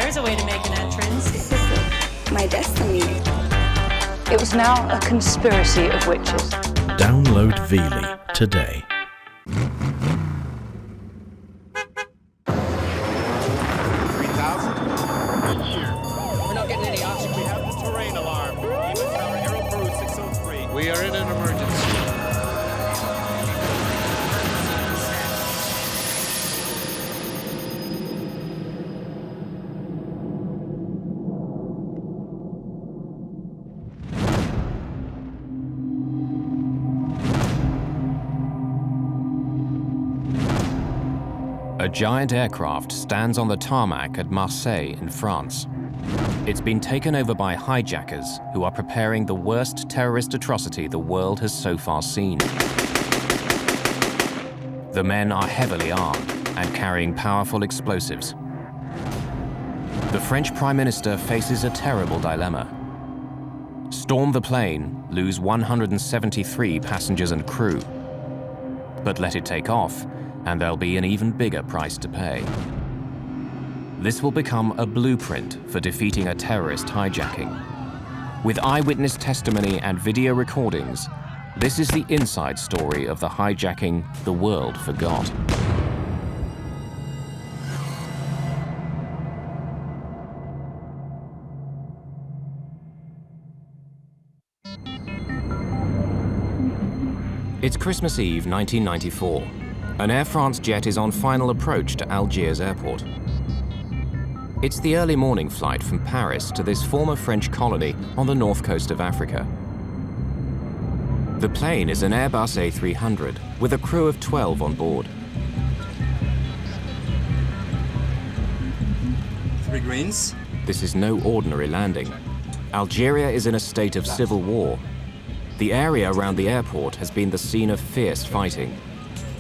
there's a way to make an entrance. This is my destiny. It was now a conspiracy of witches. Download Veely today. We're not getting any oxygen. We have the terrain alarm. Even for our Aero Crew 603. We are in an emergency. A giant aircraft stands on the tarmac at Marseille in France. It's been taken over by hijackers who are preparing the worst terrorist atrocity the world has so far seen. The men are heavily armed and carrying powerful explosives. The French Prime Minister faces a terrible dilemma. Storm the plane, lose 173 passengers and crew. But let it take off, and there'll be an even bigger price to pay. This will become a blueprint for defeating a terrorist hijacking. With eyewitness testimony and video recordings, this is the inside story of the hijacking the world forgot. It's Christmas Eve 1994. An Air France jet is on final approach to Algiers airport. It's the early morning flight from Paris to this former French colony on the north coast of Africa. The plane is an Airbus A300 with a crew of 12 on board. 3 greens. This is no ordinary landing. Algeria is in a state of civil war. The area around the airport has been the scene of fierce fighting.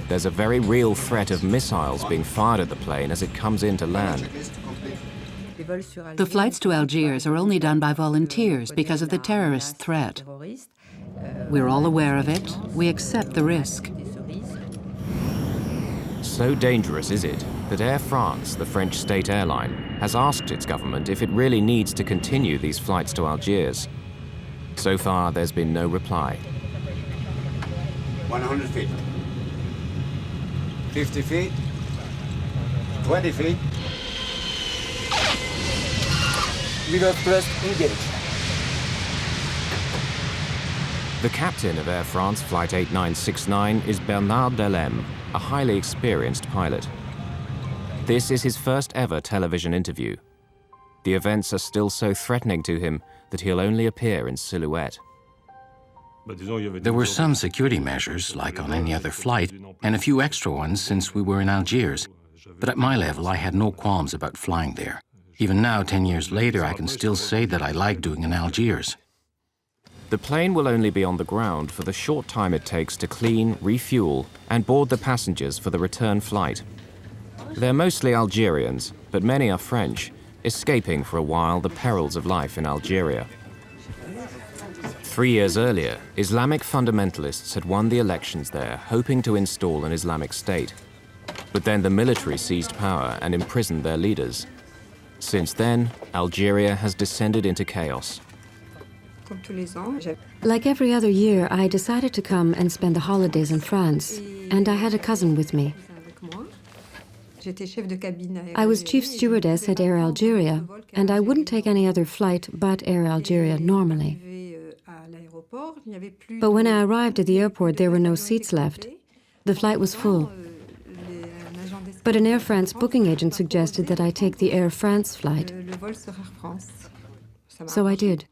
There's a very real threat of missiles being fired at the plane as it comes in to land. The flights to Algiers are only done by volunteers because of the terrorist threat. We're all aware of it. We accept the risk. So dangerous is it that Air France, the French state airline, has asked its government if it really needs to continue these flights to Algiers. So far, there's been no reply. 100 feet. 50 feet. 20 feet. Lever thrust engage. The captain of Air France Flight 8969 is Bernard Delem, a highly experienced pilot. This is his first ever television interview. The events are still so threatening to him that he'll only appear in silhouette. There were some security measures, like on any other flight, and a few extra ones since we were in Algiers. But at my level, I had no qualms about flying there. Even now, 10 years later, I can still say that I like doing in Algiers. The plane will only be on the ground for the short time it takes to clean, refuel, and board the passengers for the return flight. They're mostly Algerians, but many are French, escaping for a while the perils of life in Algeria. 3 years earlier, Islamic fundamentalists had won the elections there, hoping to install an Islamic state. But then the military seized power and imprisoned their leaders. Since then, Algeria has descended into chaos. Like every other year, I decided to come and spend the holidays in France, and I had a cousin with me. I was chief stewardess at Air Algeria, and I wouldn't take any other flight but Air Algeria normally. But when I arrived at the airport, there were no seats left. The flight was full. But an Air France booking agent suggested that I take the Air France flight. So I did.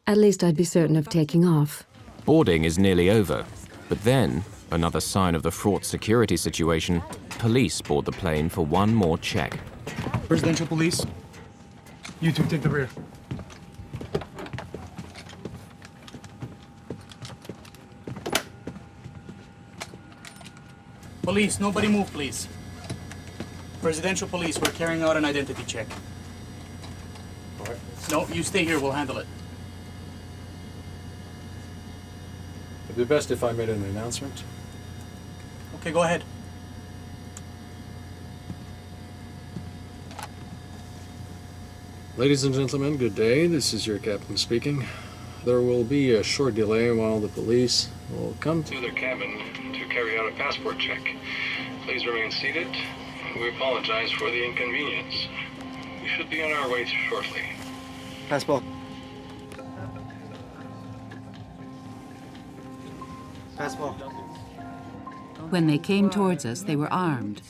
At least I'd be certain of taking off. Boarding is nearly over, but then, another sign of the fraught security situation, police board the plane for one more check. Presidential police, you two take the rear. Police, nobody move, please. Presidential police, we're carrying out an identity check. All right. No, you stay here, we'll handle it. It'd be best if I made an announcement. Okay, go ahead. Ladies and gentlemen, good day. This is your captain speaking. There will be a short delay while the police will come to their cabin to carry out a passport check. Please remain seated. We apologize for the inconvenience. We should be on our way shortly. Passport. Passport. When they came towards us, they were armed.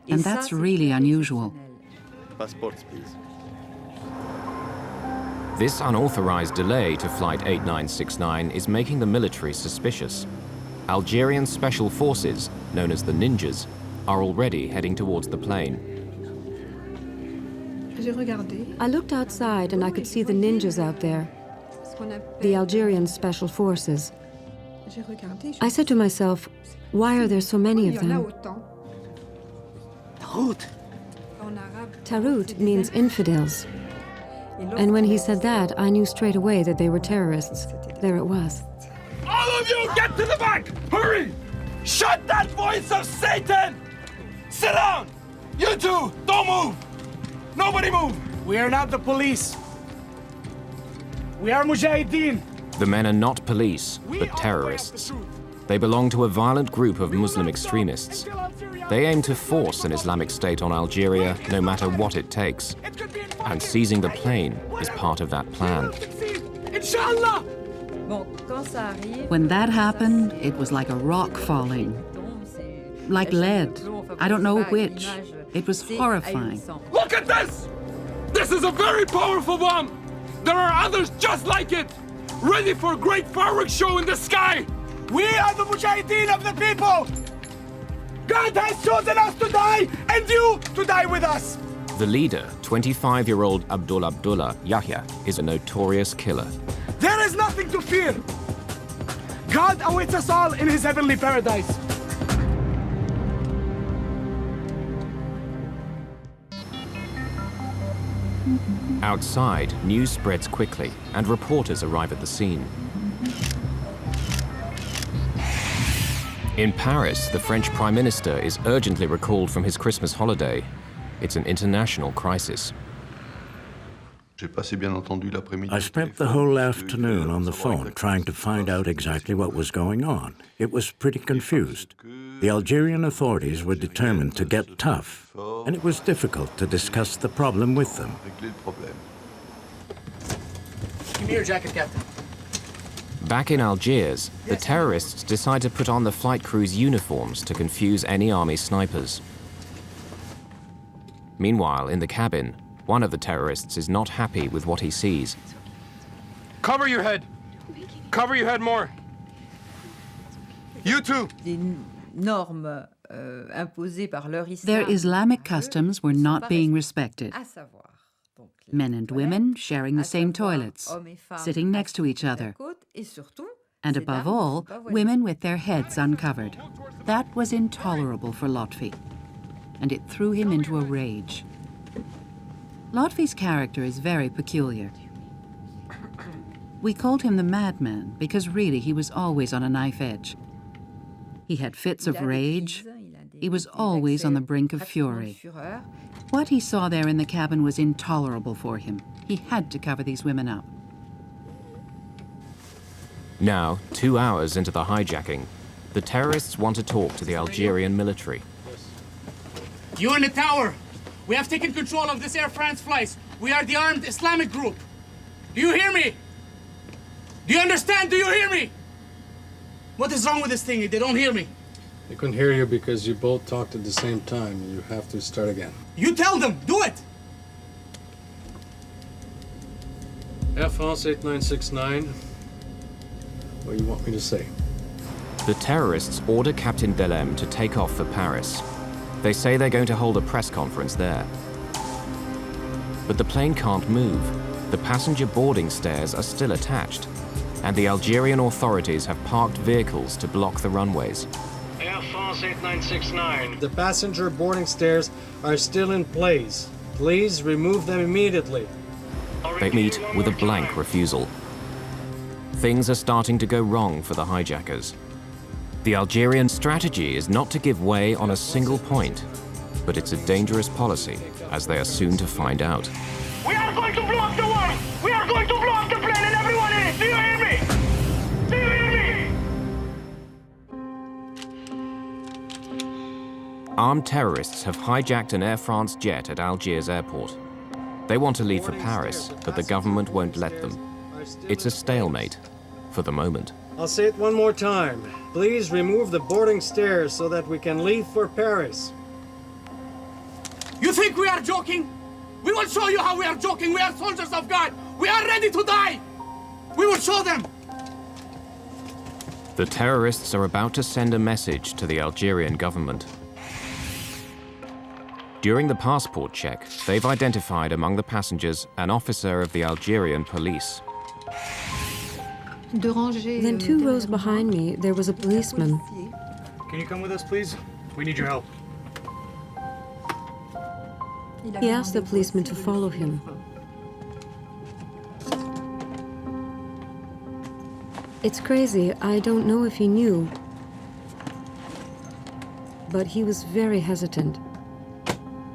And that's really unusual. Passports, please. This unauthorized delay to Flight 8969 is making the military suspicious. Algerian special forces, known as the Ninjas, are already heading towards the plane. I looked outside and I could see the ninjas out there, the Algerian special forces. I said to myself, why are there so many of them? Tarout means infidels. And when he said that, I knew straight away that they were terrorists. There it was. All of you, get to the back! Hurry! Shut that voice of Satan! Sit down! You two, don't move! Nobody move! We are not the police. We are Mujahideen. The men are not police, but terrorists. They belong to a violent group of Muslim extremists. They aim to force an Islamic State on Algeria, no matter what it takes. And seizing the plane is part of that plan. Inshallah! When that happened, it was like a rock falling. Like lead. I don't know which. It was horrifying. Look at this! This is a very powerful bomb! There are others just like it! Ready for a great fireworks show in the sky! We are the Mujahideen of the people! God has chosen us to die, and you to die with us! The leader, 25-year-old Abdullah Yahya, is a notorious killer. There is nothing to fear! God awaits us all in his heavenly paradise! Outside, news spreads quickly, and reporters arrive at the scene. In Paris, the French Prime Minister is urgently recalled from his Christmas holiday. It's an international crisis. I spent the whole afternoon on the phone trying to find out exactly what was going on. It was pretty confused. The Algerian authorities were determined to get tough, and it was difficult to discuss the problem with them. Give me your jacket, Captain. Back in Algiers, the terrorists decide to put on the flight crew's uniforms to confuse any army snipers. Meanwhile, in the cabin, one of the terrorists is not happy with what he sees. Cover your head! Cover your head more! You too! Their Islamic customs were not being respected. Men and women sharing the same toilets, sitting next to each other. And above all, women with their heads uncovered. That was intolerable for Lotfi, and it threw him into a rage. Lotfi's character is very peculiar. We called him the madman because really he was always on a knife edge. He had fits of rage. He was always on the brink of fury. What he saw there in the cabin was intolerable for him. He had to cover these women up. Now, 2 hours into the hijacking, the terrorists want to talk to the Algerian military. You in the tower! We have taken control of this Air France flights. We are the armed Islamic group. Do you hear me? Do you understand? Do you hear me? What is wrong with this thing? They don't hear me. They couldn't hear you because you both talked at the same time. You have to start again. You tell them. Do it. Air France 8969. What do you want me to say? The terrorists order Captain Delem to take off for Paris. They say they're going to hold a press conference there. But the plane can't move. The passenger boarding stairs are still attached, and the Algerian authorities have parked vehicles to block the runways. Air France 8969. The passenger boarding stairs are still in place. Please remove them immediately. They meet with a blank refusal. Things are starting to go wrong for the hijackers. The Algerian strategy is not to give way on a single point, but it's a dangerous policy, as they are soon to find out. We are going to blow up the world! We are going to blow up the plane and everyone in it! Do you hear me? Do you hear me? Armed terrorists have hijacked an Air France jet at Algiers airport. They want to leave for Paris, but the government won't let them. It's a stalemate, for the moment. I'll say it one more time. Please remove the boarding stairs so that we can leave for Paris. You think we are joking? We will show you how we are joking. We are soldiers of God. We are ready to die. We will show them. The terrorists are about to send a message to the Algerian government. During the passport check, they've identified among the passengers an officer of the Algerian police. Then 2 rows behind me, there was a policeman. Can you come with us, please? We need your help. He asked the policeman to follow him. It's crazy, I don't know if he knew, but he was very hesitant.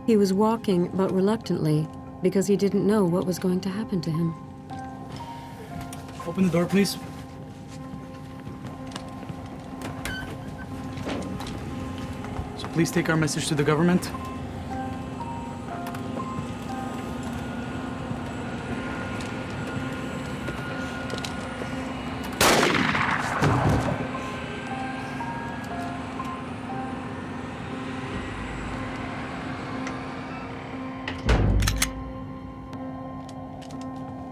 He was walking, but reluctantly, because he didn't know what was going to happen to him. Open the door, please. So please take our message to the government.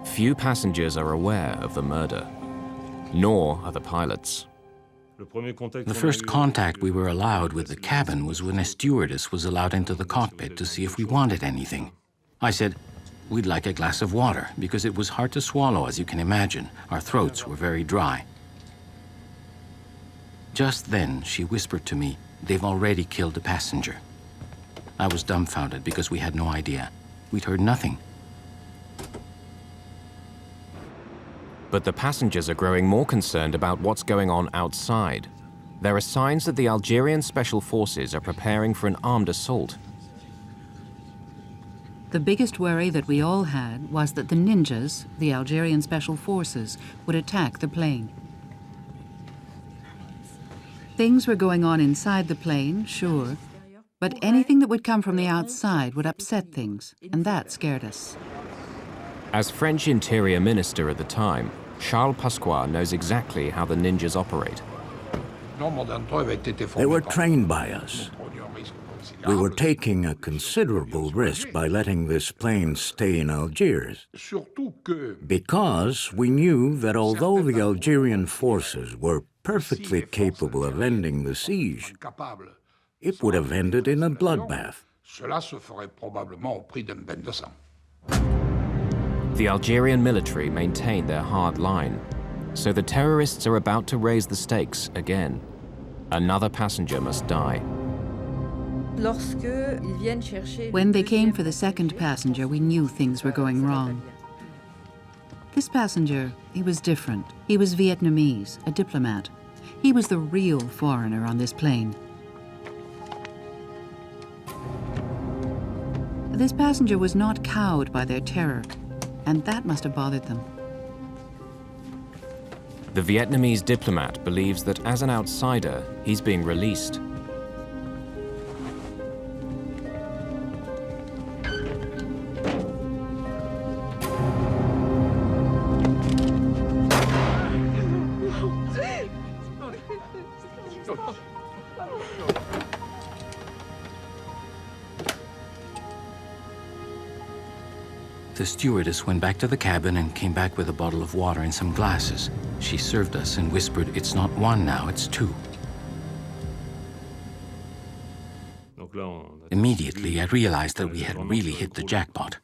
Few passengers are aware of the murder, nor are the pilots. The first contact we were allowed with the cabin was when a stewardess was allowed into the cockpit to see if we wanted anything. I said, we'd like a glass of water, because it was hard to swallow, as you can imagine. Our throats were very dry. Just then, she whispered to me, they've already killed a passenger. I was dumbfounded because we had no idea. We'd heard nothing. But the passengers are growing more concerned about what's going on outside. There are signs that the Algerian Special Forces are preparing for an armed assault. The biggest worry that we all had was that the ninjas, the Algerian Special Forces, would attack the plane. Things were going on inside the plane, sure, but anything that would come from the outside would upset things, and that scared us. As French Interior Minister at the time, Charles Pasqua knows exactly how the ninjas operate. They were trained by us. We were taking a considerable risk by letting this plane stay in Algiers, because we knew that although the Algerian forces were perfectly capable of ending the siege, it would have ended in a bloodbath. The Algerian military maintained their hard line, so the terrorists are about to raise the stakes again. Another passenger must die. When they came for the second passenger, we knew things were going wrong. This passenger, he was different. He was Vietnamese, a diplomat. He was the real foreigner on this plane. This passenger was not cowed by their terror, and that must have bothered them. The Vietnamese diplomat believes that as an outsider, he's being released. The stewardess went back to the cabin and came back with a bottle of water and some glasses. She served us and whispered, it's not 1 now, it's 2. Immediately, I realized that we had really hit the jackpot.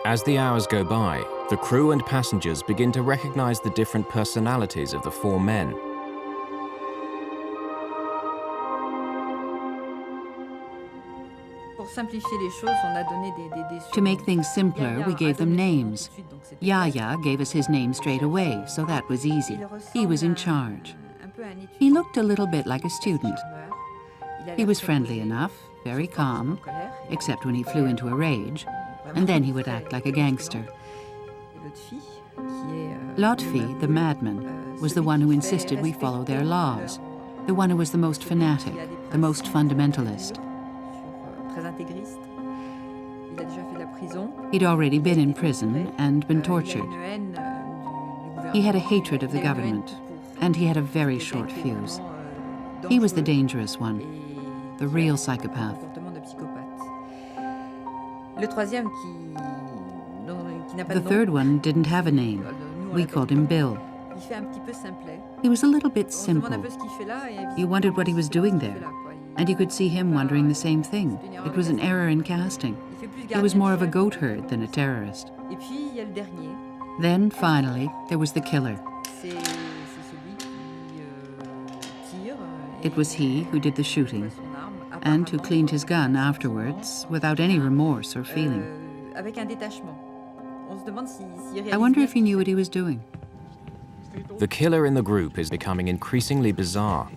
As the hours go by, the crew and passengers begin to recognize the different personalities of the 4 men. To make things simpler, we gave them names. Yaya gave us his name straight away, so that was easy. He was in charge. He looked a little bit like a student. He was friendly enough, very calm. except when he flew into a rage, and then he would act like a gangster. Lotfi, the madman, was the one who insisted we follow their laws, the one who was the most fanatic, the most fundamentalist. He'd already been in prison and been tortured. He had a hatred of the government, and he had a very short fuse. He was the dangerous one, the real psychopath. The third one didn't have a name. We called him Bill. He was a little bit simple. You wondered what he was doing there, and you could see him wondering the same thing. It was an error in casting. He was more of a goat herd than a terrorist. Then, finally, there was the killer. It was he who did the shooting, and who cleaned his gun afterwards without any remorse or feeling. I wonder if he knew what he was doing. The killer in the group is becoming increasingly bizarre.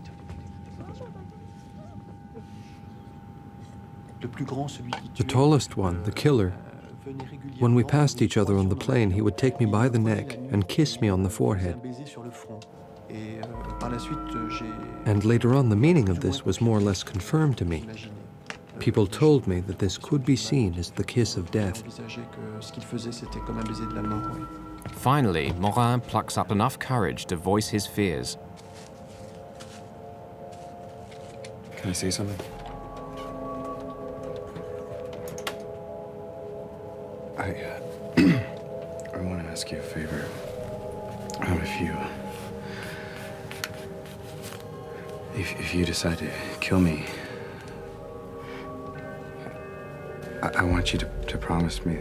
The tallest one, the killer, when we passed each other on the plane, he would take me by the neck and kiss me on the forehead. And later on, the meaning of this was more or less confirmed to me. People told me that this could be seen as the kiss of death. Finally, Morin plucks up enough courage to voice his fears. Can I say something? I want to ask you a favor. If you decide to kill me, I want you to promise me.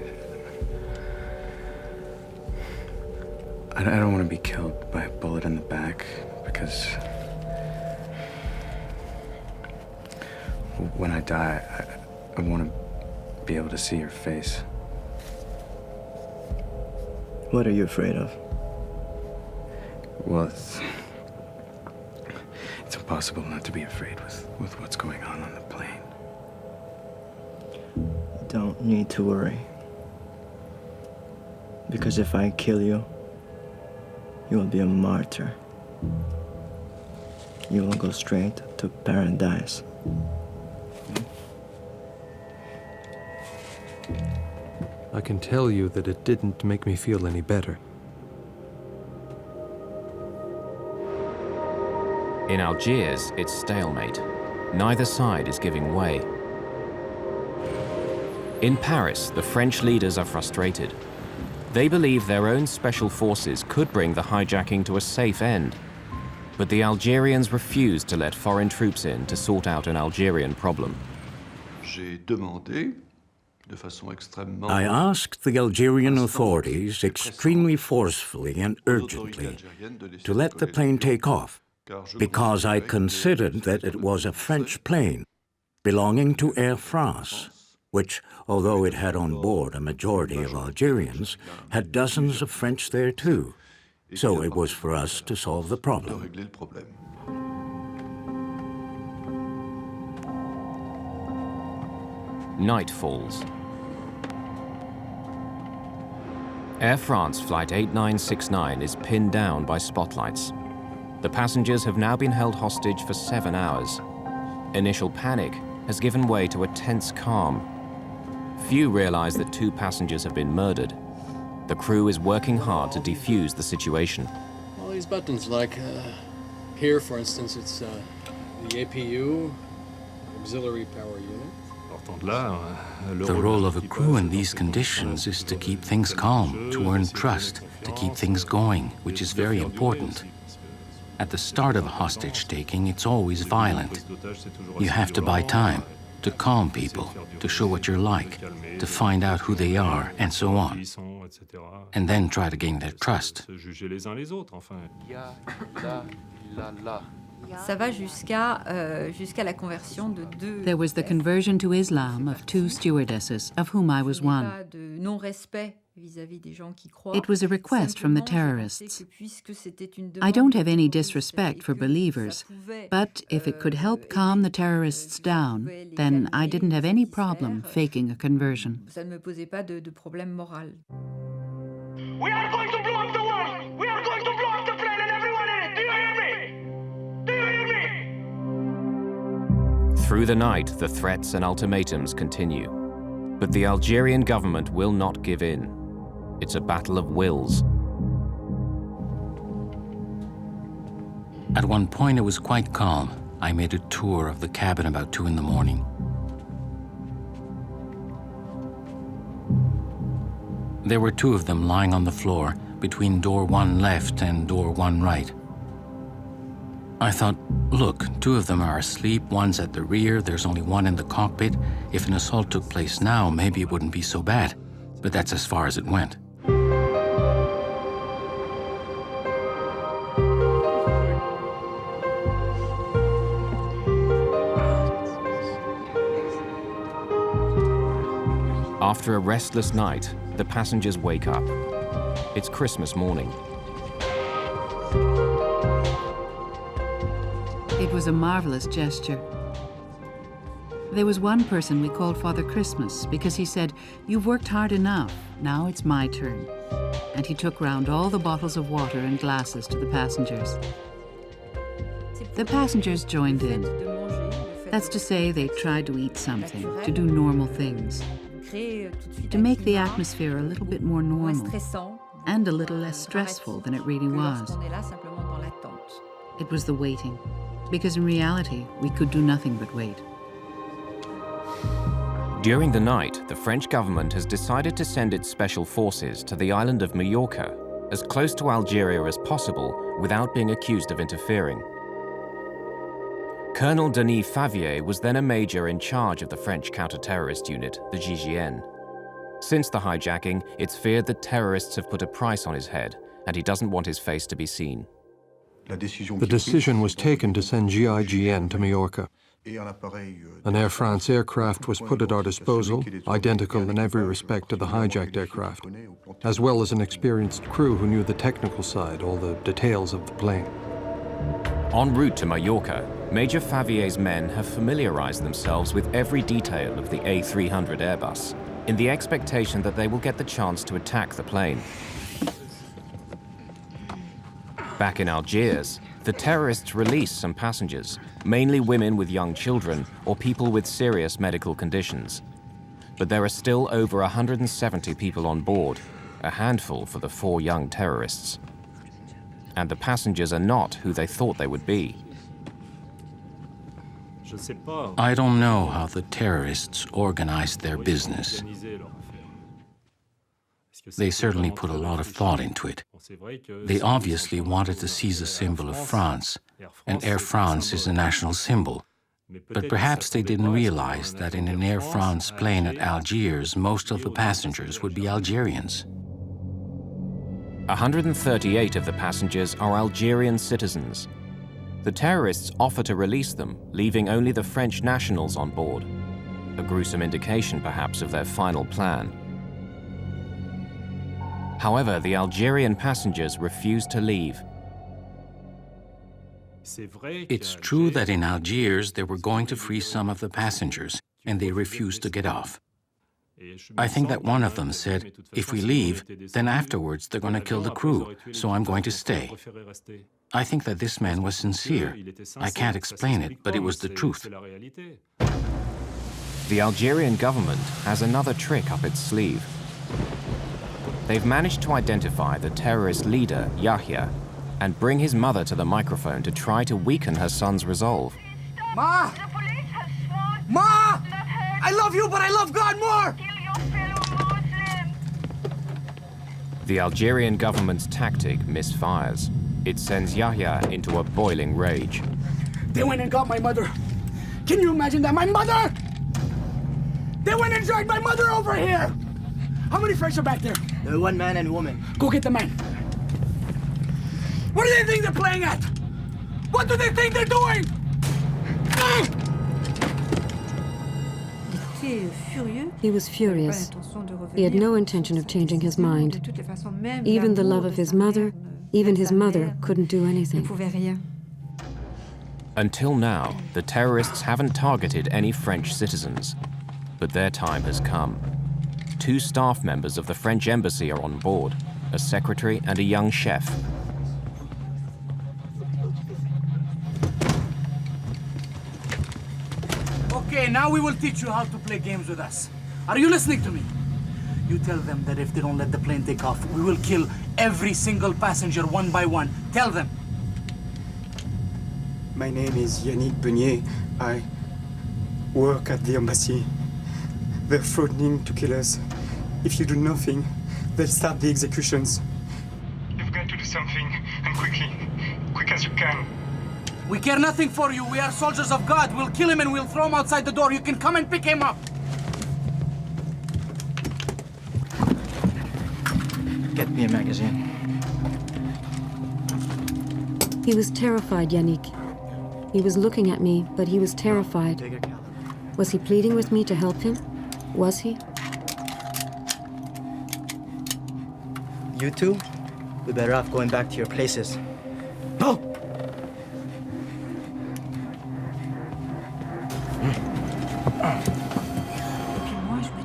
I don't want to be killed by a bullet in the back, because when I die, I want to be able to see your face. What are you afraid of? Well, it's impossible not to be afraid with what's going on the plane. You don't need to worry. Because if I kill you, you will be a martyr. You will go straight to paradise. I can tell you that it didn't make me feel any better. In Algiers, it's stalemate. Neither side is giving way. In Paris, the French leaders are frustrated. They believe their own special forces could bring the hijacking to a safe end. But the Algerians refuse to let foreign troops in to sort out an Algerian problem. I asked the Algerian authorities extremely forcefully and urgently to let the plane take off, because I considered that it was a French plane belonging to Air France, which, although it had on board a majority of Algerians, had dozens of French there too. So it was for us to solve the problem. Night falls. Air France Flight 8969 is pinned down by spotlights. The passengers have now been held hostage for 7 hours. Initial panic has given way to a tense calm. Few realize that 2 passengers have been murdered. The crew is working hard to defuse the situation. All these buttons, like here, for instance, it's the APU, Auxiliary Power Unit. The role of a crew in these conditions is to keep things calm, to earn trust, to keep things going, which is very important. At the start of a hostage-taking, it's always violent. You have to buy time, to calm people, to show what you're like, to find out who they are, and so on. And then try to gain their trust. There was the conversion to Islam of 2 stewardesses, of whom I was one. It was a request from the terrorists. I don't have any disrespect for believers, but if it could help calm the terrorists down, then I didn't have any problem faking a conversion. We are going to blow up the world! We are going to blow up the plane and everyone in it! Do you hear me? Do you hear me? Through the night, the threats and ultimatums continue. But the Algerian government will not give in. It's a battle of wills. At one point, it was quite calm. I made a tour of the cabin about 2 in the morning. There were 2 of them lying on the floor, between door 1 left and door 1 right. I thought, look, 2 of them are asleep, one's at the rear, there's only 1 in the cockpit. If an assault took place now, maybe it wouldn't be so bad. But that's as far as it went. After a restless night, the passengers wake up. It's Christmas morning. It was a marvelous gesture. There was one person we called Father Christmas because he said, "You've worked hard enough, now it's my turn." And he took round all the bottles of water and glasses to the passengers. The passengers joined in. That's to say, they tried to eat something, to do normal things, to make the atmosphere a little bit more normal and a little less stressful than it really was. It was the waiting, because in reality, we could do nothing but wait. During the night, the French government has decided to send its special forces to the island of Majorca, as close to Algeria as possible without being accused of interfering. Colonel Denis Favier was then a major in charge of the French counter-terrorist unit, the GIGN. Since the hijacking, it's feared that terrorists have put a price on his head, and he doesn't want his face to be seen. The decision was taken to send GIGN to Majorca. An Air France aircraft was put at our disposal, identical in every respect to the hijacked aircraft, as well as an experienced crew who knew the technical side, all the details of the plane. En route to Majorca, Major Favier's men have familiarized themselves with every detail of the A300 Airbus, in the expectation that they will get the chance to attack the plane. Back in Algiers, the terrorists released some passengers, mainly women with young children or people with serious medical conditions. But there are still over 170 people on board, a handful for the 4 young terrorists. And the passengers are not who they thought they would be. I don't know how the terrorists organized their business. They certainly put a lot of thought into it. They obviously wanted to seize a symbol of France, and Air France is a national symbol. But perhaps they didn't realize that in an Air France plane at Algiers, most of the passengers would be Algerians. 138 of the passengers are Algerian citizens. The terrorists offer to release them, leaving only the French nationals on board. A gruesome indication, perhaps, of their final plan. However, the Algerian passengers refuse to leave. It's true that in Algiers they were going to free some of the passengers, and they refused to get off. I think that one of them said, "If we leave, then afterwards they're going to kill the crew, so I'm going to stay." I think that this man was sincere. I can't explain it, but it was the truth. The Algerian government has another trick up its sleeve. They've managed to identify the terrorist leader, Yahya, and bring his mother to the microphone to try to weaken her son's resolve. Ma! Ma! I love you, but I love God more! The Algerian government's tactic misfires. It sends Yahya into a boiling rage. They went and got my mother. Can you imagine that? My mother! They went and dragged my mother over here! How many French are back there? One man and woman. Go get the man. What do they think they're playing at? What do they think they're doing? He was furious. He had no intention of changing his mind. Even the love of his mother, even his mother couldn't do anything. Until now, the terrorists haven't targeted any French citizens. But their time has come. 2 staff members of the French embassy are on board, a secretary and a young chef. Okay, now we will teach you how to play games with us. Are you listening to me? You tell them that if they don't let the plane take off, we will kill every single passenger one by one. Tell them. My name is Yannick Beunier. I work at the embassy. They're threatening to kill us. If you do nothing, they'll start the executions. You've got to do something, and quickly. Quick as you can. We care nothing for you. We are soldiers of God. We'll kill him and we'll throw him outside the door. You can come and pick him up. Get me a magazine. He was terrified, Yannick. He was looking at me, but he was terrified. Was he pleading with me to help him? Was he? You two, we better off going back to your places. Go!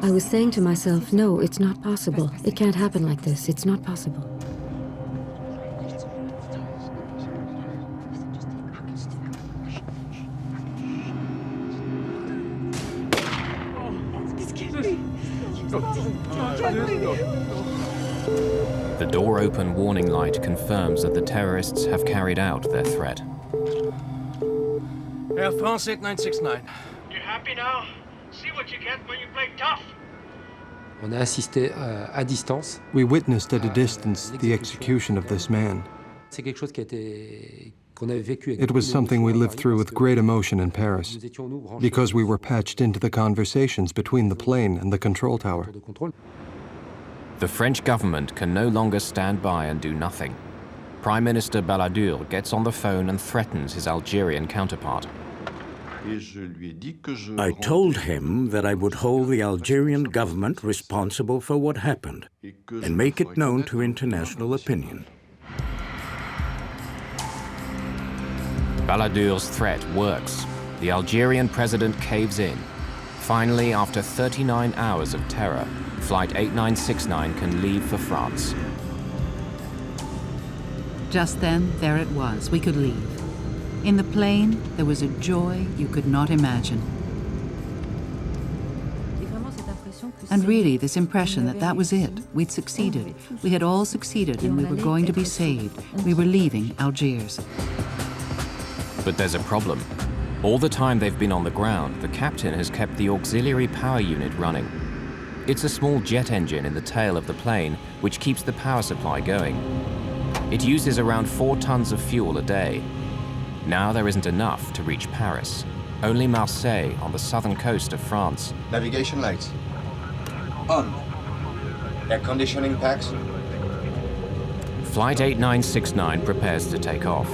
I was saying to myself, no, it's not possible. It can't happen like this. It's not possible. The door-open warning light confirms that the terrorists have carried out their threat. Air France 8969. You happy now? See what you get when you play tough. On a assisté à distance. We witnessed at a distance the execution of this man. C'est quelque chose qui a été qu'on avait vécu. It was something we lived through with great emotion in Paris, because we were patched into the conversations between the plane and the control tower. The French government can no longer stand by and do nothing. Prime Minister Balladur gets on the phone and threatens his Algerian counterpart. I told him that I would hold the Algerian government responsible for what happened and make it known to international opinion. Balladur's threat works. The Algerian president caves in. Finally, after 39 hours of terror, Flight 8969 can leave for France. Just then, there it was. We could leave. In the plane, there was a joy you could not imagine. And really, this impression that that was it. We'd succeeded. We had all succeeded, and we were going to be saved. We were leaving Algiers. But there's a problem. All the time they've been on the ground, the captain has kept the auxiliary power unit running. It's a small jet engine in the tail of the plane which keeps the power supply going. It uses around 4 tons of fuel a day. Now there isn't enough to reach Paris. Only Marseille on the southern coast of France. Navigation lights. On. Air conditioning packs. Flight 8969 prepares to take off.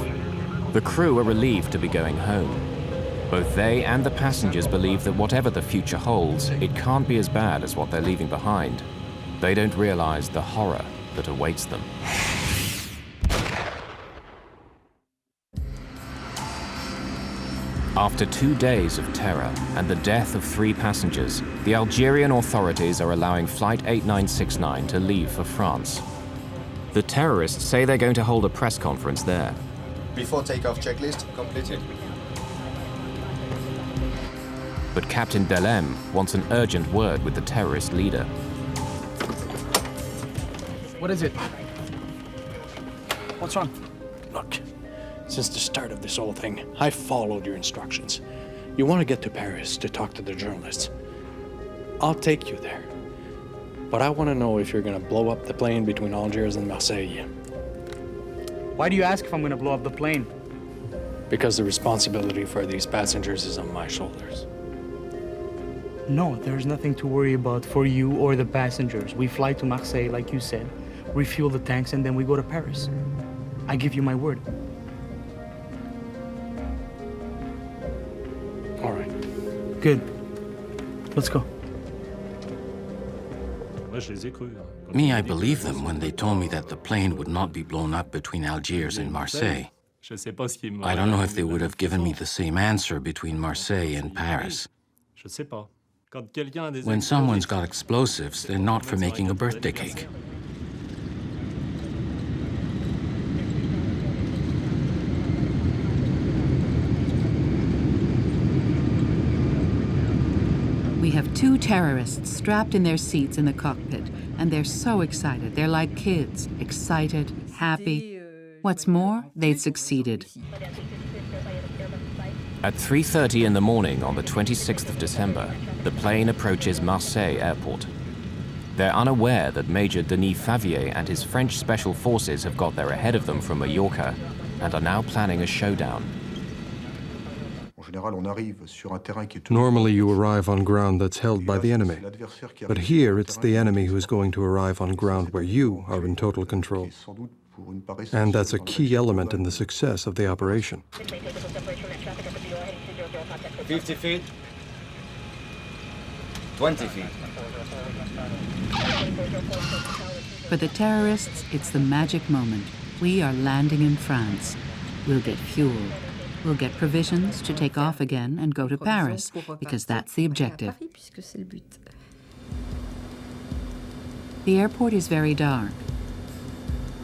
The crew are relieved to be going home. Both they and the passengers believe that whatever the future holds, it can't be as bad as what they're leaving behind. They don't realize the horror that awaits them. After 2 days of terror and the death of 3 passengers, the Algerian authorities are allowing Flight 8969 to leave for France. The terrorists say they're going to hold a press conference there. Before takeoff checklist completed. But Captain Belem wants an urgent word with the terrorist leader. What is it? What's wrong? Look, since the start of this whole thing, I followed your instructions. You want to get to Paris to talk to the journalists. I'll take you there. But I want to know if you're going to blow up the plane between Algiers and Marseille. Why do you ask if I'm going to blow up the plane? Because the responsibility for these passengers is on my shoulders. No, there's nothing to worry about for you or the passengers. We fly to Marseille, like you said, refuel the tanks, and then we go to Paris. I give you my word. All right. Good. Let's go. Me, I believed them when they told me that the plane would not be blown up between Algiers and Marseille. I don't know if they would have given me the same answer between Marseille and Paris. When someone's got explosives, they're not for making a birthday cake. We have two terrorists strapped in their seats in the cockpit, and they're so excited. They're like kids, excited, happy. What's more, they'd succeeded. At 3:30 in the morning on the 26th of December, the plane approaches Marseille airport. They're unaware that Major Denis Favier and his French special forces have got there ahead of them from Mallorca and are now planning a showdown. Normally you arrive on ground that's held by the enemy, but here it's the enemy who's going to arrive on ground where you are in total control. And that's a key element in the success of the operation. 50 feet. 20 feet. For the terrorists, it's the magic moment. We are landing in France. We'll get fuel. We'll get provisions to take off again and go to Paris, because that's the objective. The airport is very dark.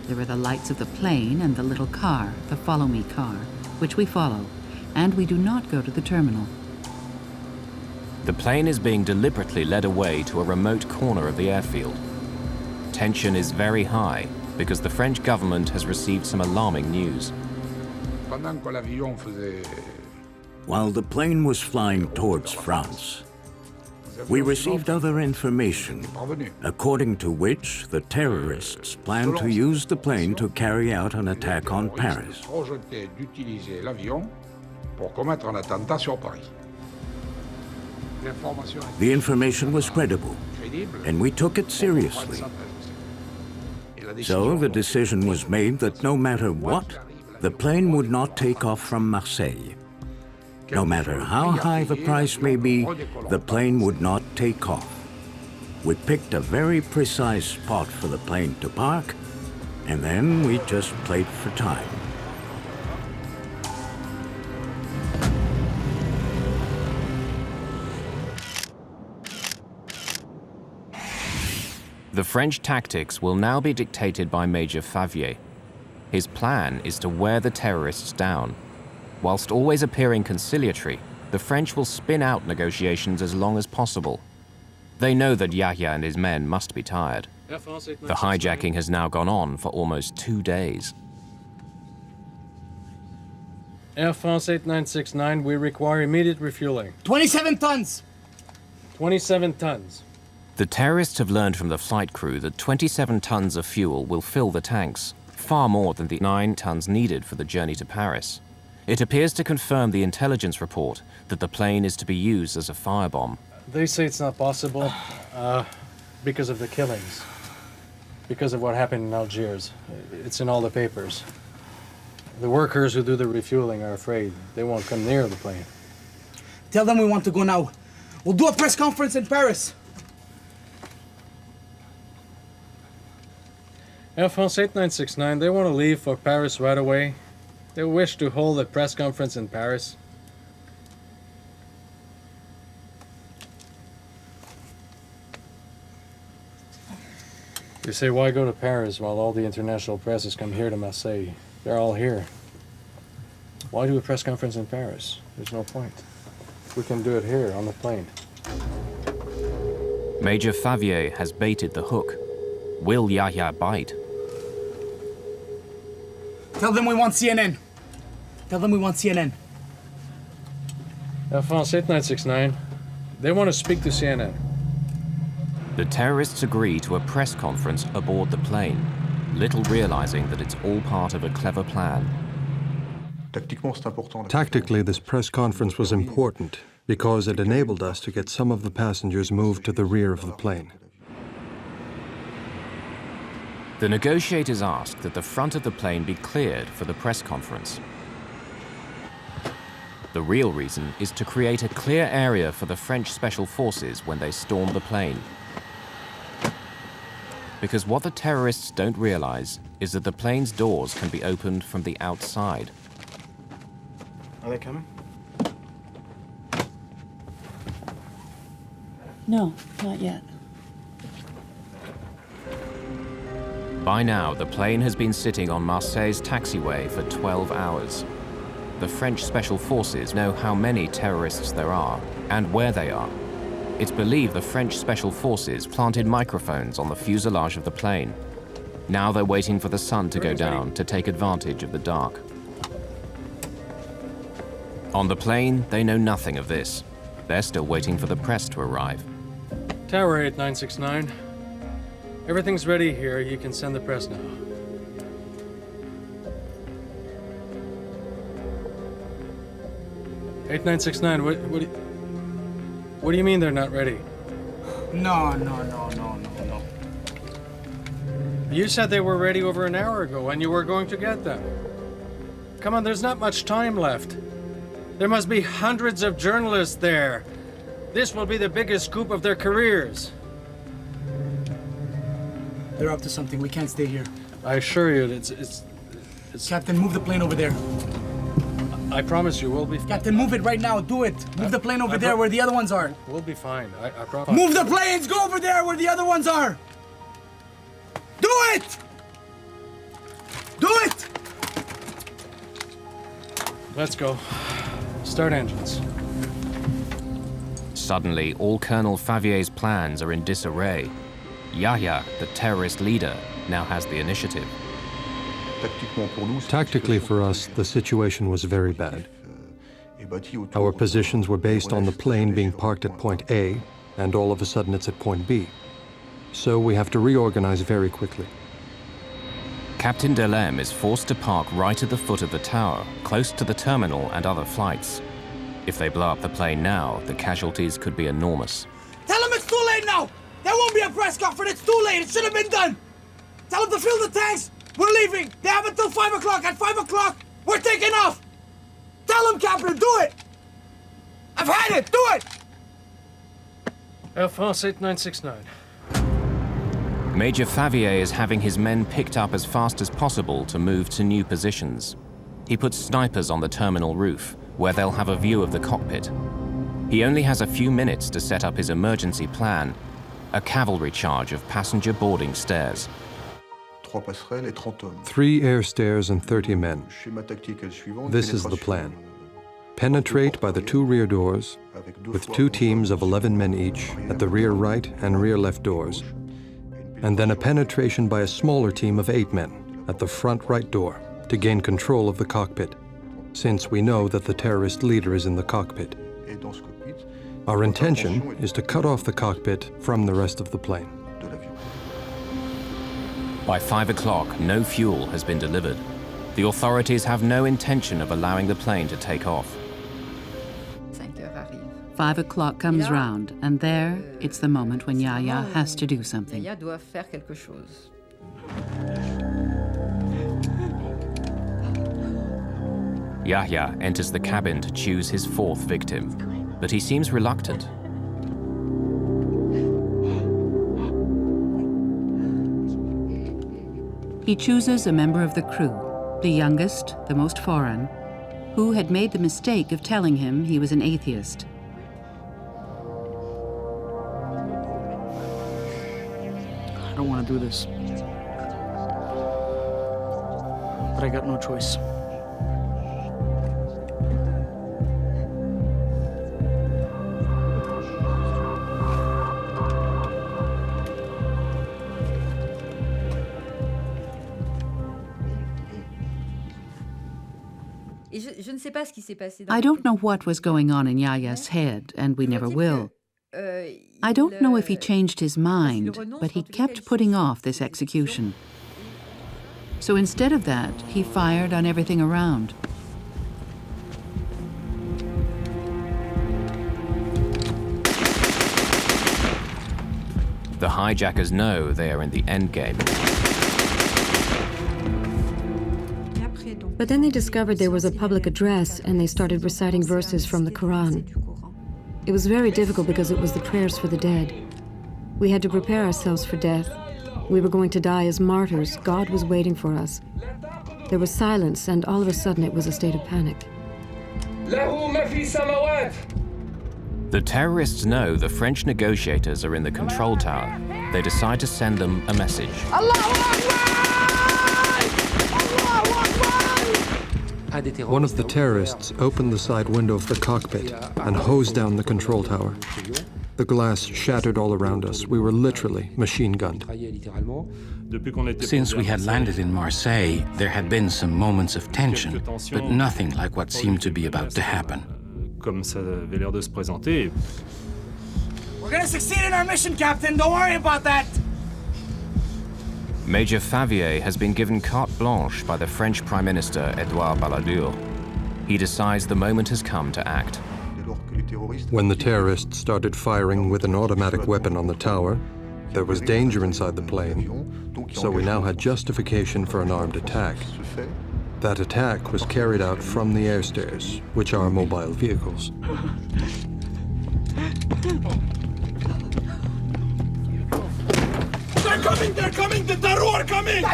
There are the lights of the plane and the little car, the Follow Me car, which we follow, and we do not go to the terminal. The plane is being deliberately led away to a remote corner of the airfield. Tension is very high because the French government has received some alarming news. While the plane was flying towards France, we received other information, according to which the terrorists planned to use the plane to carry out an attack on Paris. The information was credible, and we took it seriously. So the decision was made that no matter what, the plane would not take off from Marseille. No matter how high the price may be, the plane would not take off. We picked a very precise spot for the plane to park, and then we just played for time. The French tactics will now be dictated by Major Favier. His plan is to wear the terrorists down. Whilst always appearing conciliatory, the French will spin out negotiations as long as possible. They know that Yahya and his men must be tired. The hijacking has now gone on for almost 2 days. Air France 8969, we require immediate refueling. 27 tons! 27 tons. The terrorists have learned from the flight crew that 27 tons of fuel will fill the tanks, far more than the 9 tons needed for the journey to Paris. It appears to confirm the intelligence report that the plane is to be used as a firebomb. They say it's not possible because of the killings, because of what happened in Algiers. It's in all the papers. The workers who do the refueling are afraid. They won't come near the plane. Tell them we want to go now. We'll do a press conference in Paris. Air France 8969, they want to leave for Paris right away. They wish to hold a press conference in Paris. You say, why go to Paris while all the international press has come here to Marseille? They're all here. Why do a press conference in Paris? There's no point. We can do it here on the plane. Major Favier has baited the hook. Will Yahya bite? Tell them we want CNN. Tell them we want CNN. Air France 8969, they want to speak to CNN. The terrorists agree to a press conference aboard the plane, little realizing that it's all part of a clever plan. Tactically, this press conference was important because it enabled us to get some of the passengers moved to the rear of the plane. The negotiators asked that the front of the plane be cleared for the press conference. The real reason is to create a clear area for the French special forces when they storm the plane. because what the terrorists don't realize is that the plane's doors can be opened from the outside. Are they coming? No, not yet. By now, the plane has been sitting on Marseille's taxiway for 12 hours. The French Special Forces know how many terrorists there are and where they are. It's believed the French Special Forces planted microphones on the fuselage of the plane. Now they're waiting for the sun to go down to take advantage of the dark. On the plane, they know nothing of this. They're still waiting for the press to arrive. Tower 8969. Everything's ready here. You can send the press now. (8969). What do you mean they're not ready? No. You said they were ready over an hour ago and you were going to get them. Come on, there's not much time left. There must be hundreds of journalists there. This will be the biggest scoop of their careers. They're up to something. We can't stay here. I assure you, it's... Captain, move the plane over there. I promise you, we'll be... Captain, move it right now. Do it. Move the plane over there where the other ones are. We'll be fine. I promise. Move the planes! Go over there where the other ones are! Do it! Do it! Let's go. Start engines. Suddenly, all Colonel Favier's plans are in disarray. Yahya, the terrorist leader, now has the initiative. Tactically for us, the situation was very bad. Our positions were based on the plane being parked at point A, and all of a sudden it's at point B. So we have to reorganize very quickly. Captain Delem is forced to park right at the foot of the tower, close to the terminal and other flights. If they blow up the plane now, the casualties could be enormous. Tell them it's too late now! There won't be a press conference. It's too late. It should have been done. Tell them to fill the tanks. We're leaving. They have until 5 o'clock. At 5 o'clock, we're taking off. Tell them, Captain, do it. I've had it. Do it. Air France 8969. Major Favier is having his men picked up as fast as possible to move to new positions. He puts snipers on the terminal roof, where they'll have a view of the cockpit. He only has a few minutes to set up his emergency plan, a cavalry charge of passenger boarding stairs. 3 air stairs and 30 men. This is the plan. Penetrate by the 2 rear doors, with 2 teams of 11 men each at the rear right and rear left doors, and then a penetration by a smaller team of 8 men at the front right door to gain control of the cockpit, since we know that the terrorist leader is in the cockpit. Our intention is to cut off the cockpit from the rest of the plane. By 5 o'clock, no fuel has been delivered. The authorities have no intention of allowing the plane to take off. 5 o'clock comes round, and there, it's the moment when Yahya has to do something. Yahya enters the cabin to choose his 4th victim, but he seems reluctant. He chooses a member of the crew, the youngest, the most foreign, who had made the mistake of telling him he was an atheist. I don't want to do this. But I got no choice. I don't know what was going on in Yahya's head, and we never will. I don't know if he changed his mind, but he kept putting off this execution. So instead of that, he fired on everything around. The hijackers know they are in the endgame. But then they discovered there was a public address and they started reciting verses from the Quran. It was very difficult because it was the prayers for the dead. We had to prepare ourselves for death. We were going to die as martyrs. God was waiting for us. There was silence, and all of a sudden it was a state of panic. The terrorists know the French negotiators are in the control tower. They decide to send them a message. One of the terrorists opened the side window of the cockpit and hosed down the control tower. The glass shattered all around us. We were literally machine gunned. Since we had landed in Marseille, there had been some moments of tension, but nothing like what seemed to be about to happen. We're gonna succeed in our mission, Captain. Don't worry about that. Major Favier has been given carte blanche by the French Prime Minister Edouard Balladur. He decides the moment has come to act. When the terrorists started firing with an automatic weapon on the tower, there was danger inside the plane, so we now had justification for an armed attack. That attack was carried out from the air stairs, which are mobile vehicles. They're coming! The Taru are coming!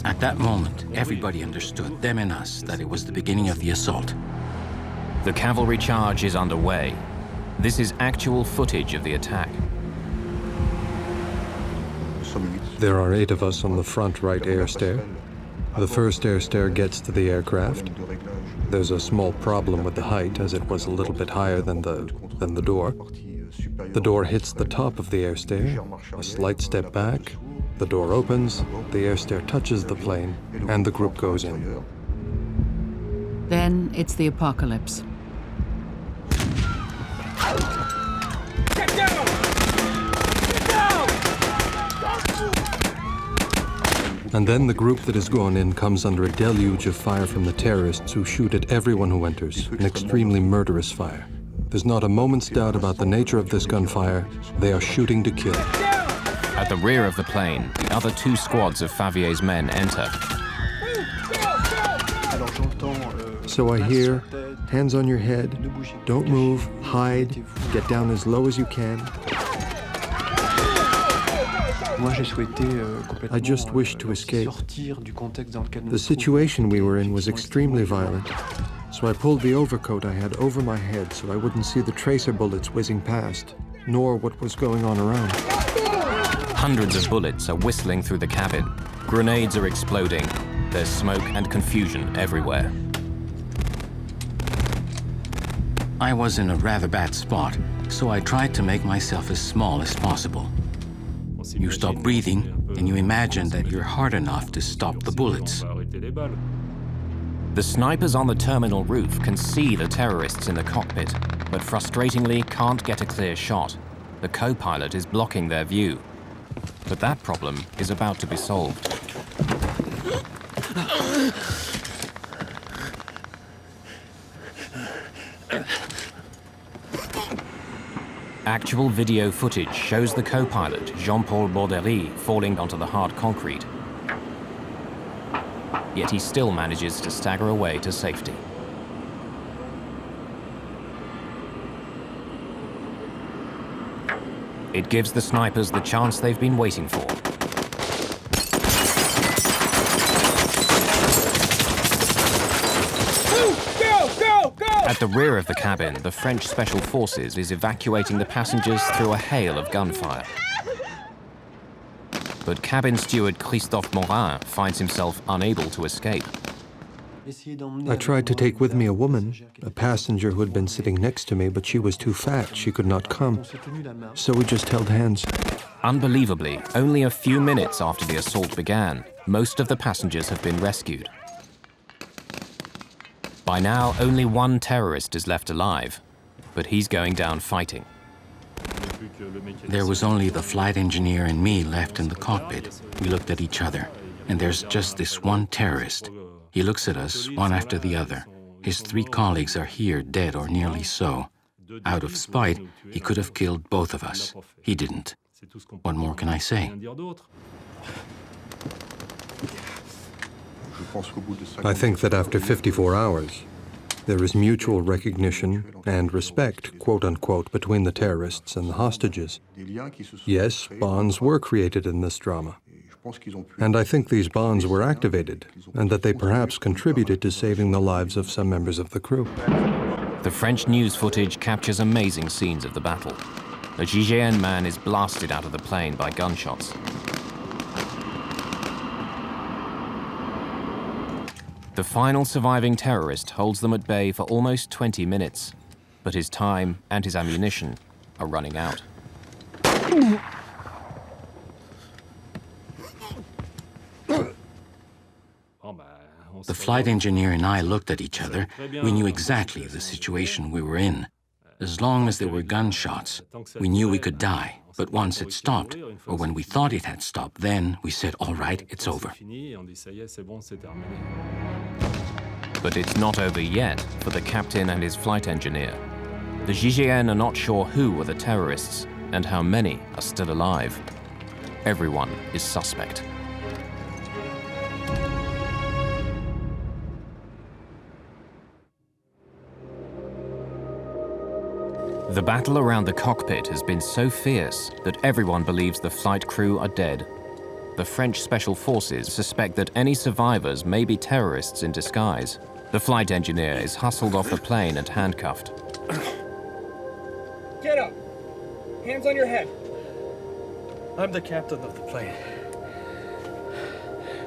At that moment, everybody understood, them and us, that it was the beginning of the assault. The cavalry charge is underway. This is actual footage of the attack. There are 8 of us on the front right air stair. The first air stair gets to the aircraft. There's a small problem with the height, as it was a little bit higher than the door. The door hits the top of the air stair, a slight step back, the door opens, the air stair touches the plane, and the group goes in. Then it's the apocalypse. Get down! Get down! And then the group that has gone in comes under a deluge of fire from the terrorists who shoot at everyone who enters, an extremely murderous fire. There's not a moment's doubt about the nature of this gunfire. They are shooting to kill. At the rear of the plane, the other 2 squads of Favier's men enter. So I hear, hands on your head, don't move, hide, get down as low as you can. I just wished to escape. The situation we were in was extremely violent, so I pulled the overcoat I had over my head so I wouldn't see the tracer bullets whizzing past, nor what was going on around. Hundreds of bullets are whistling through the cabin. Grenades are exploding. There's smoke and confusion everywhere. I was in a rather bad spot, so I tried to make myself as small as possible. You stop breathing, and you imagine that you're hard enough to stop the bullets. The snipers on the terminal roof can see the terrorists in the cockpit, but frustratingly can't get a clear shot. The co-pilot is blocking their view. But that problem is about to be solved. Actual video footage shows the co-pilot, Jean-Paul Borderie, falling onto the hard concrete. Yet he still manages to stagger away to safety. It gives the snipers the chance they've been waiting for. At the rear of the cabin, the French Special Forces is evacuating the passengers through a hail of gunfire. But cabin steward Christophe Morin finds himself unable to escape. I tried to take with me a woman, a passenger who had been sitting next to me, but she was too fat. She could not come. So we just held hands. Unbelievably, only a few minutes after the assault began, most of the passengers have been rescued. By now, only 1 terrorist is left alive, but he's going down fighting. There was only the flight engineer and me left in the cockpit. We looked at each other, and there's just this one terrorist. He looks at us, one after the other. His 3 colleagues are here, dead or nearly so. Out of spite, he could have killed both of us. He didn't. What more can I say? I think that after 54 hours, There is mutual recognition and respect, quote-unquote, between the terrorists and the hostages. Yes, bonds were created in this drama. And I think these bonds were activated, and that they perhaps contributed to saving the lives of some members of the crew. The French news footage captures amazing scenes of the battle. A GIGN man is blasted out of the plane by gunshots. The final surviving terrorist holds them at bay for almost 20 minutes, but his time and his ammunition are running out. The flight engineer and I looked at each other. We knew exactly the situation we were in. As long as there were gunshots, we knew we could die. But once it stopped, or when we thought it had stopped, then we said, all right, it's over. But it's not over yet for the captain and his flight engineer. The GIGN are not sure who were the terrorists and how many are still alive. Everyone is suspect. The battle around the cockpit has been so fierce that everyone believes the flight crew are dead. The French special forces suspect that any survivors may be terrorists in disguise. The flight engineer is hustled off the plane and handcuffed. Get up! Hands on your head. I'm the captain of the plane.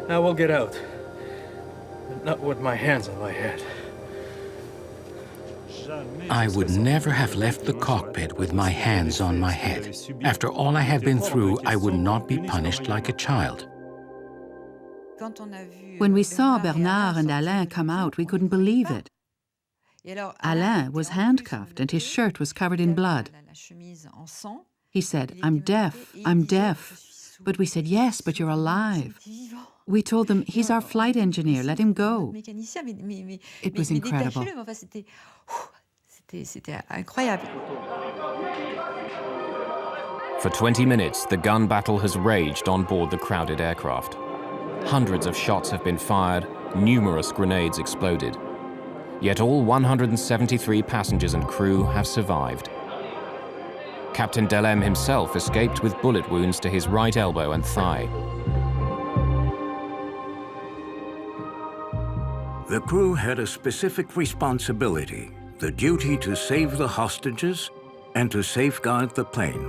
I will get out, but not with my hands on my head. I would never have left the cockpit with my hands on my head. After all I have been through, I would not be punished like a child. When we saw Bernard and Alain come out, we couldn't believe it. Alain was handcuffed and his shirt was covered in blood. He said, I'm deaf, I'm deaf. But we said, yes, but you're alive. We told them, he's our flight engineer, let him go. It was incredible. For 20 minutes, the gun battle has raged on board the crowded aircraft. Hundreds of shots have been fired, numerous grenades exploded. Yet all 173 passengers and crew have survived. Captain Delem himself escaped with bullet wounds to his right elbow and thigh. The crew had a specific responsibility, the duty to save the hostages and to safeguard the plane.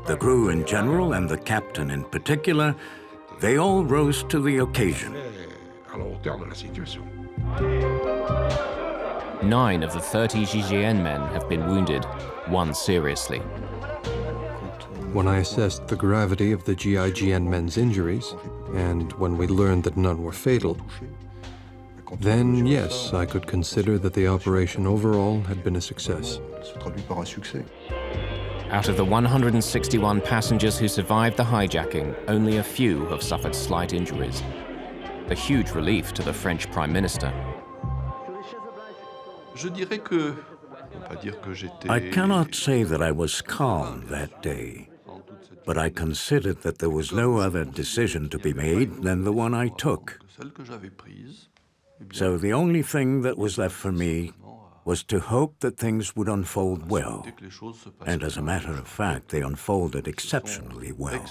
The crew in general and the captain in particular, they all rose to the occasion. 9 of the 30 GIGN men have been wounded, 1 seriously. When I assessed the gravity of the GIGN men's injuries, and when we learned that none were fatal, then yes, I could consider that the operation overall had been a success. Out of the 161 passengers who survived the hijacking, only a few have suffered slight injuries. A huge relief to the French Prime Minister. I cannot say that I was calm that day, but I considered that there was no other decision to be made than the one I took. So the only thing that was left for me was to hope that things would unfold well. And as a matter of fact, they unfolded exceptionally well.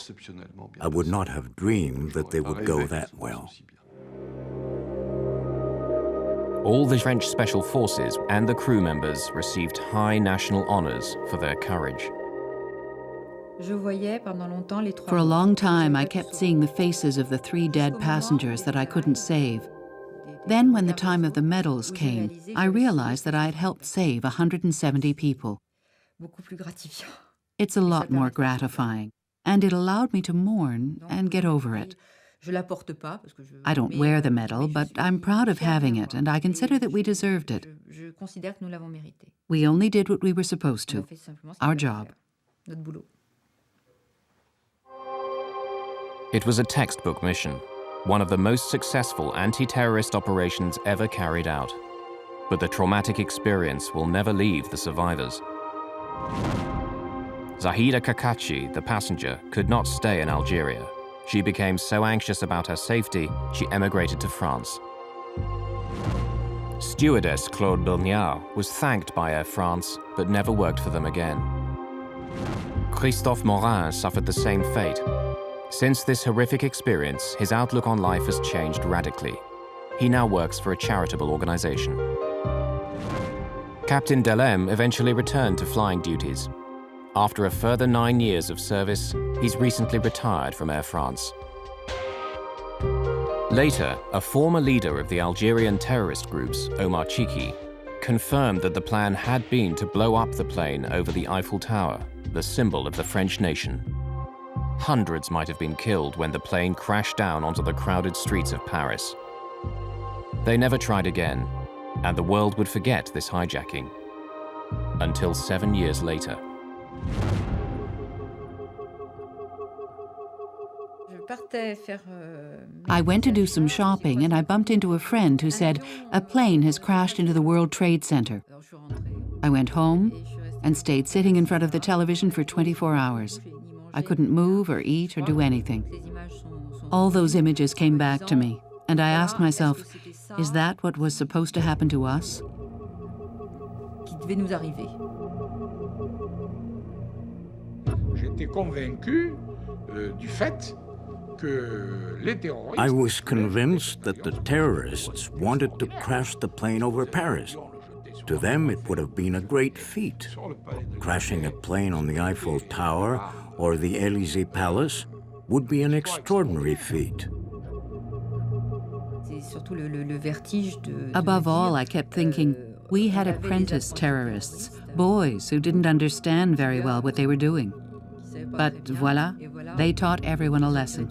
I would not have dreamed that they would go that well. All the French special forces and the crew members received high national honors for their courage. For a long time, I kept seeing the faces of the 3 dead passengers that I couldn't save. Then, when the time of the medals came, I realized that I had helped save 170 people. It's a lot more gratifying, and it allowed me to mourn and get over it. I don't wear the medal, but I'm proud of having it, and I consider that we deserved it. We only did what we were supposed to, our job. It was a textbook mission, one of the most successful anti-terrorist operations ever carried out. But the traumatic experience will never leave the survivors. Zahida Kakachi, the passenger, could not stay in Algeria. She became so anxious about her safety, she emigrated to France. Stewardess Claude Bernard was thanked by Air France, but never worked for them again. Christophe Morin suffered the same fate. Since this horrific experience, his outlook on life has changed radically. He now works for a charitable organization. Captain Delem eventually returned to flying duties. After a further 9 years of service, he's recently retired from Air France. Later, a former leader of the Algerian terrorist groups, Omar Chiki, confirmed that the plan had been to blow up the plane over the Eiffel Tower, the symbol of the French nation. Hundreds might have been killed when the plane crashed down onto the crowded streets of Paris. They never tried again, and the world would forget this hijacking. Until 7 years later. I went to do some shopping and I bumped into a friend who said a plane has crashed into the World Trade Center. I went home and stayed sitting in front of the television for 24 hours. I couldn't move or eat or do anything. All those images came back to me, and I asked myself, is that what was supposed to happen to us? I was convinced that the terrorists wanted to crash the plane over Paris. To them, it would have been a great feat. Crashing a plane on the Eiffel Tower or the Élysée Palace would be an extraordinary feat. Above all, I kept thinking, we had apprentice terrorists, boys who didn't understand very well what they were doing. But voila, they taught everyone a lesson.